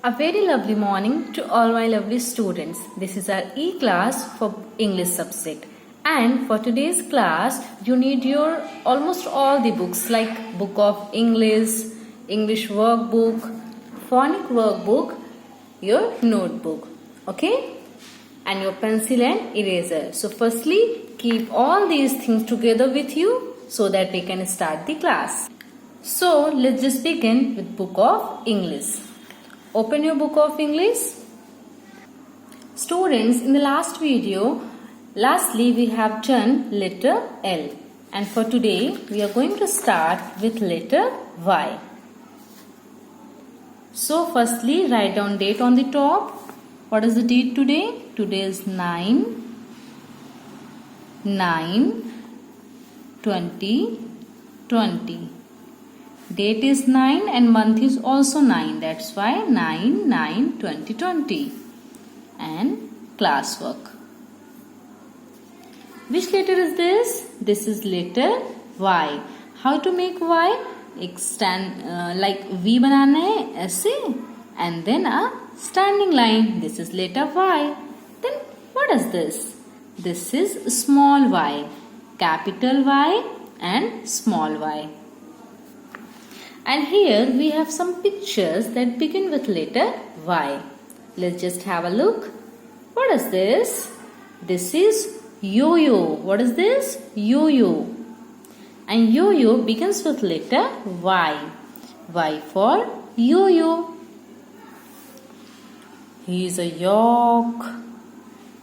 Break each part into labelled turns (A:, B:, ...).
A: A very lovely morning to all my lovely students. This is our e-class for English subject. And for today's class, you need your almost all the books like Book of English, English workbook, phonic workbook, your notebook. Okay? And your pencil and eraser. So firstly, keep all these things together with you so that we can start the class. So let's just begin with Book of English. Open your Book of English. Students, in the last video, lastly we have done letter L. And for today, we are going to start with letter Y. So firstly, write down date on the top. What is the date today? Today is 9/20/20. Date is 9 and month is also 9. That's why 9/9/2020. And classwork. Which letter is this? This is letter Y. How to make Y? एक like V बनाना है ऐसे and then a standing line. This is letter Y. Then what is this? This is small y, capital Y and small y. And here we have some pictures that begin with letter Y. Let's just have a look. What is this? This is yo-yo. What is this? Yo-yo. And yo-yo begins with letter Y. Y for yo-yo. He is a yak.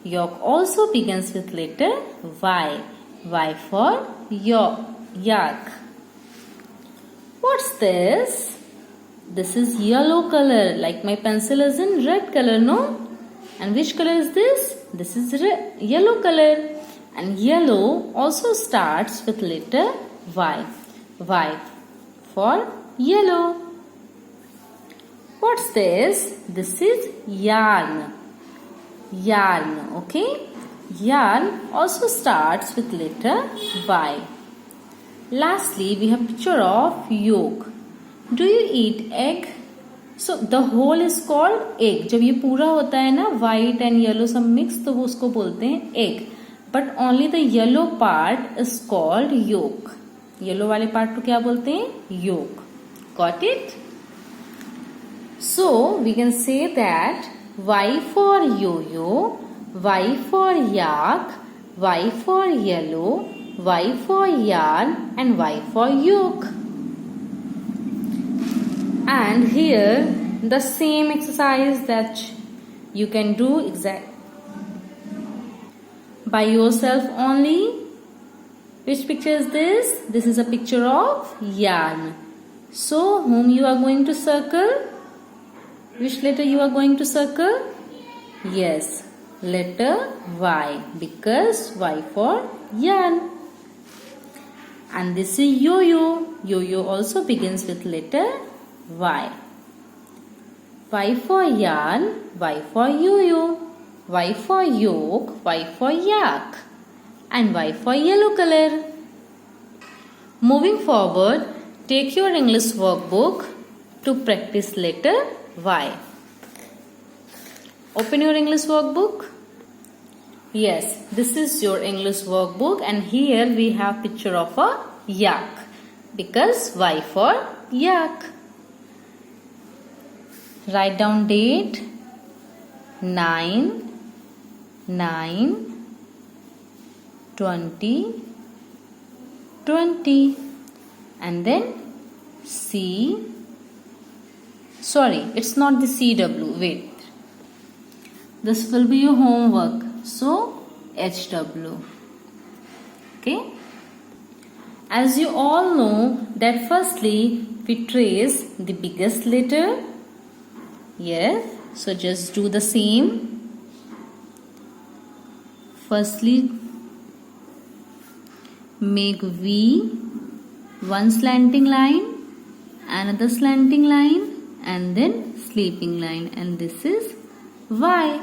A: Yak also begins with letter Y. Y for yak. What's this? This is yellow color. Like my pencil is in red color, no? And which color is this? This is yellow color. And yellow also starts with letter Y. Y for yellow. What's this? This is yarn. Yarn, okay? Yarn also starts with letter Y. Lastly, we have picture of yolk. Do you eat egg? So the whole is called egg. जब ये पूरा होता है ना white and yellow सब mix तो वो उसको बोलते हैं egg. But only the yellow part is called yolk. Yellow वाले part को क्या बोलते हैं? Yolk. Got it? So we can say that Y for yo-yo, Y for yak, Y for yellow, Y for yarn and Y for yolk. And here the same exercise that you can do by yourself only. Which picture is this? This is a picture of yarn. So whom you are going to circle? Which letter you are going to circle? Yes, letter Y, because Y for yarn. And this is yo-yo. Yo-yo also begins with letter Y. Y for yarn, Y for yo-yo, Y for yolk, Y for yak, and Y for yellow color. Moving forward, take your English workbook to practice letter Y. Open your English workbook. Yes, this is your English workbook and here we have picture of a yak because Y for yak. Write down date 9/9/2020 and then it's not the CW, wait. This will be your homework. So HW. Okay. As you all know that firstly we trace the biggest letter. Yes. So just do the same. Firstly make V one slanting line, another slanting line and then sleeping line, and this is Y.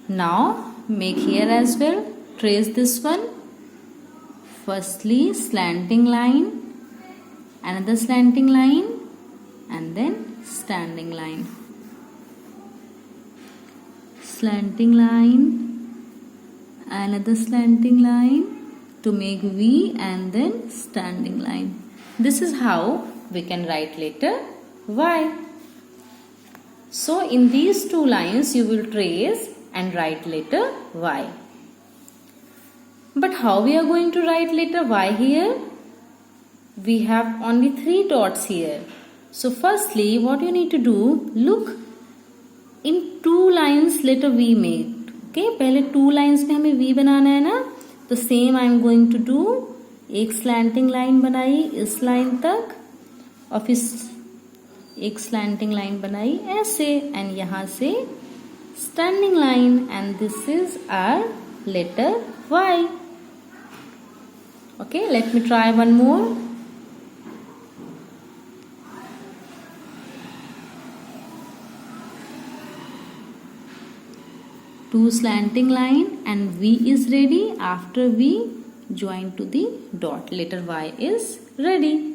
A: Now make here as well. Trace this one. Firstly slanting line, another slanting line and then standing line. Slanting line, another slanting line to make V, and then standing line. This is how we can write letter Y. So in these two lines you will trace and write letter Y. But how we are going to write letter Y here? We have only 3 dots here. So firstly what you need to do, look in 2 lines letter V made. Okay, पहले 2 lines में हमें V बनाना है ना, तो same I am going to do. एक slanting line बनाई इस line तक और फिर एक slanting line बनाई ऐसे, and यहाँ से standing line, and this is our letter Y. Okay, let me try one more. Two slanting line and V is ready. After V, join to the dot. Letter Y is ready.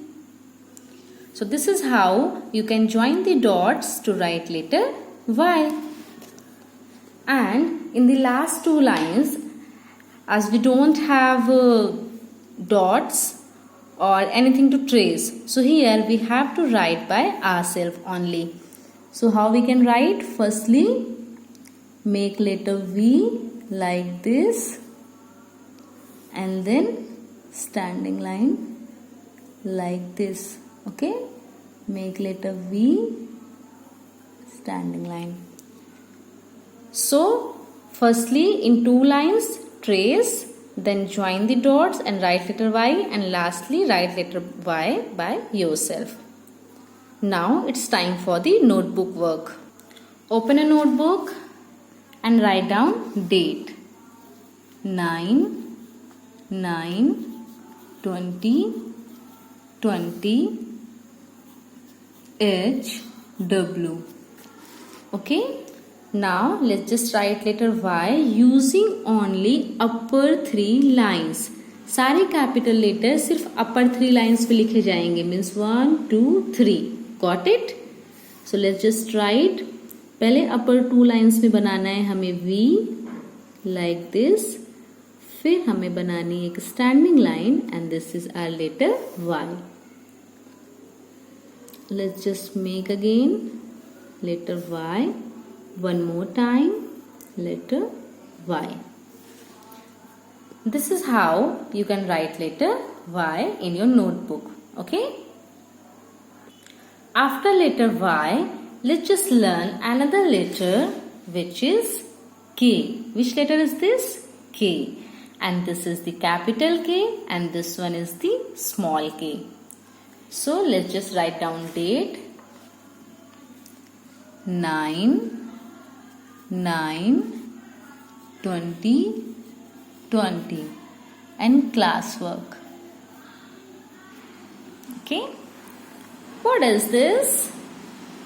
A: So this is how you can join the dots to write letter Y. And in the last 2 lines, as we don't have dots or anything to trace, so here we have to write by ourselves only. So how we can write? Firstly, make letter V like this, and then standing line like this. Okay, make letter V, standing line. So firstly in 2 lines trace, then join the dots and write letter Y, and lastly write letter Y by yourself. Now it's time for the notebook work. Open a notebook and write down date 9/9/2020 HW. Okay, now let's just write letter Y using only upper 3 lines. सारे capital letter सिर्फ अपर 3 lines पे लिखे जाएंगे, means 1 2 3. Got it? So let's just right. पहले अपर 2 lines में बनाना है हमें V like this, फिर हमें बनानी है एक standing line, and this is hour later Y. Let's just make again later Y. One more time, letter Y. This is how you can write letter Y in your notebook. Okay? After letter Y, let's just learn another letter which is K. Which letter is this? K. And this is the capital K, and this one is the small k. So let's just write down date 9/9/2020 and classwork. Okay, what is this?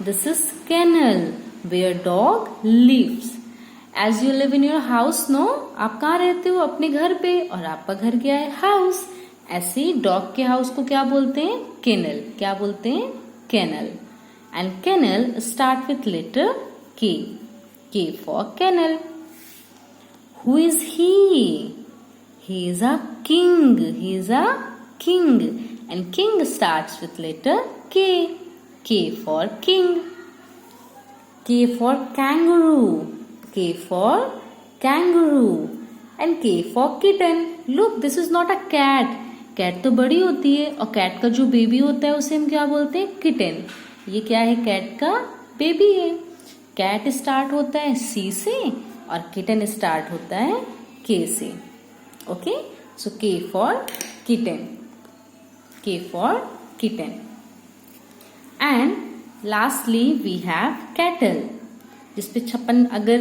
A: This is kennel where dog lives. As you live in your house, no? आप कहाँ रहते हो? अपने घर पे, और आपका घर क्या है? हाउस. ऐसे ही डॉग के हाउस को क्या बोलते हैं? केनल. क्या बोलते हैं? Kennel. And kennel start with letter K. K for kennel. Who is he? He is a king. He is a king. And king starts with letter K. K for king. K for kangaroo. K for kangaroo. And K for kitten. Look, this is not a cat. Cat तो बड़ी होती है, और cat का जो baby होता है उसे हम क्या बोलते हैं? किटन. ये क्या है? कैट का बेबी है. कैट स्टार्ट होता है C से और किटन स्टार्ट होता है K से. Okay, so K for kitten. K for kitten. And lastly we have kettle, जिसपे छप्पन अगर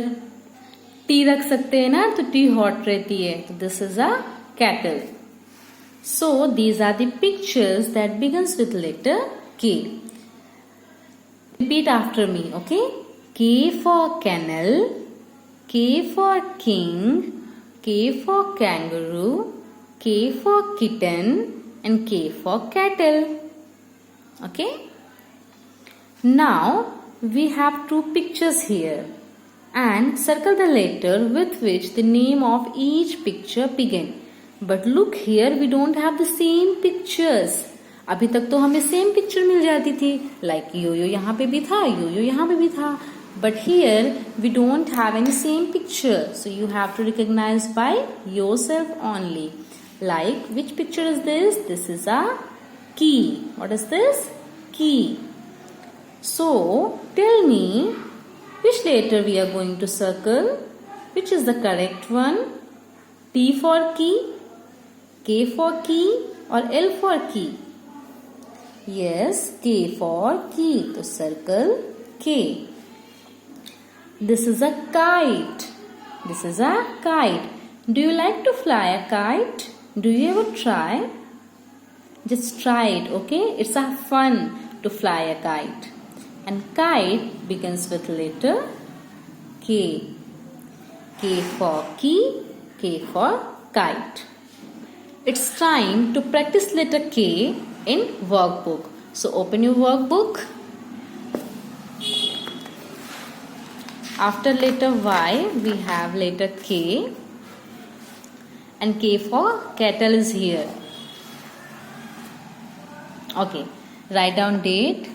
A: टी रख सकते हैं ना, तो टी हॉट रहती है. तो this is a kettle. So these are the pictures that begins with letter K. Repeat after me, okay? K for kennel, K for king, K for kangaroo, K for kitten, and K for cattle. Okay? Now we have two pictures here and circle the letter with which the name of each picture begin. But look here, we don't have the same pictures. अभी तक तो हमें same picture मिल जाती थी, like यो यहाँ पे भी था, यो यहाँ पे भी था. But here we don't have any same picture, so you have to recognize by yourself only. Like, which picture is this? This is a key. What is this? Key. So tell me, which letter we are going to circle? Which is the correct one? T for key, K for key, or L for key? Yes, K for key. So circle K. This is a kite. This is a kite. Do you like to fly a kite? Do you ever try? Just try it, okay? It's a fun to fly a kite. And kite begins with letter K. K for key, K for kite. It's time to practice letter K in workbook. So open your workbook. After letter Y, we have letter K. And K for kettle is here. Okay, write down date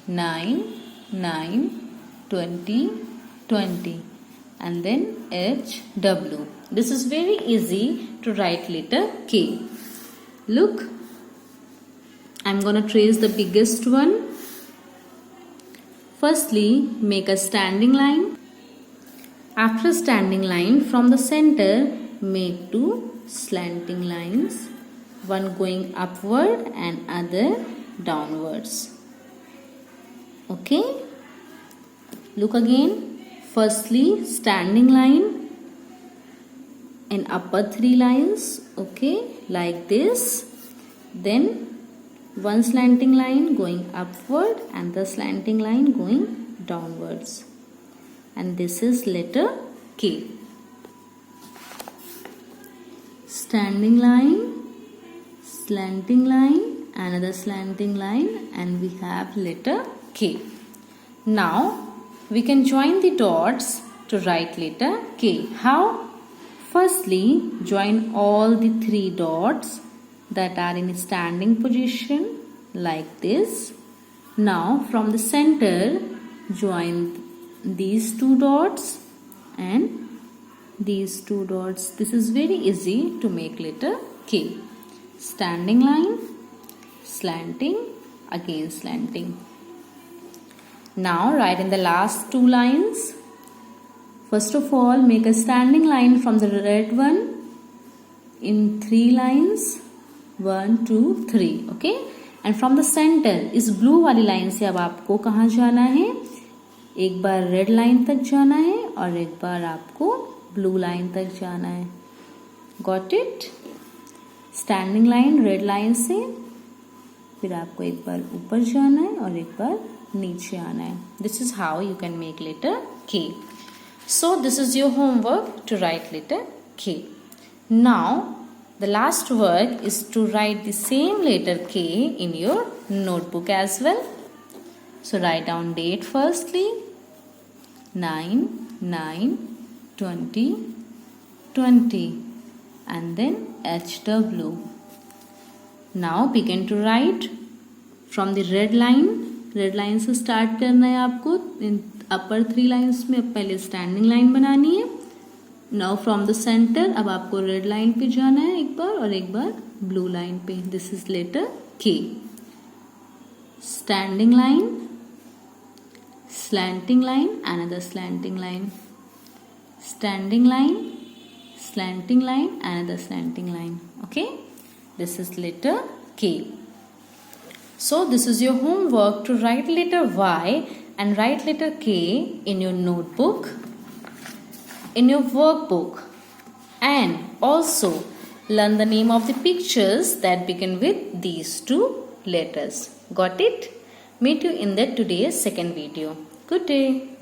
A: 9/9/2020 and then HW. This is very easy to write letter K. Look, I'm going to trace the biggest one. Firstly, make a standing line. After standing line, from the center, make two slanting lines, one going upward and other downwards. Okay? Look again. Firstly, standing line in upper three lines, okay, like this. Then one slanting line going upward and the slanting line going downwards. And this is letter K. Standing line, slanting line, another slanting line, and we have letter K. Now we can join the dots to write letter K. How? Firstly, join all the three dots that are in standing position like this. Now from the center, join these two dots and these two dots. This is very easy to make letter K. Standing line, slanting, again slanting. Now write in the last two lines. First of all, make a standing line from the red one in three lines. 1, 2, 3. Okay? And from the center, इस blue वाली line से अब आपको कहाँ जाना है? एक बार red line तक जाना है और एक बार आपको blue line तक जाना है. Got it? Standing line red line से फिर आपको एक बार ऊपर जाना है और एक बार नीचे आना है. This is how you can make letter K. So this is your homework to write letter K. Now the last work is to write the same letter K in your notebook as well. So write down date firstly, 9/9/2020 and then HW. Now begin to write from the red line. Red line से start करना है आपको. इन अपर three lines में पहले standing line बनानी है. Now from the centre अब आपको रेड लाइन पे जाना है एक बार और एक बार ब्लू लाइन पे. This is letter K. Standing line, slanting line, another slanting line, standing line, slanting line, another slanting line. Okay, this is letter K. So this is your homework to write letter Y and write letter K in your notebook, in your workbook, and also learn the name of the pictures that begin with these two letters. Got it? Meet you in the today's second video. Good day.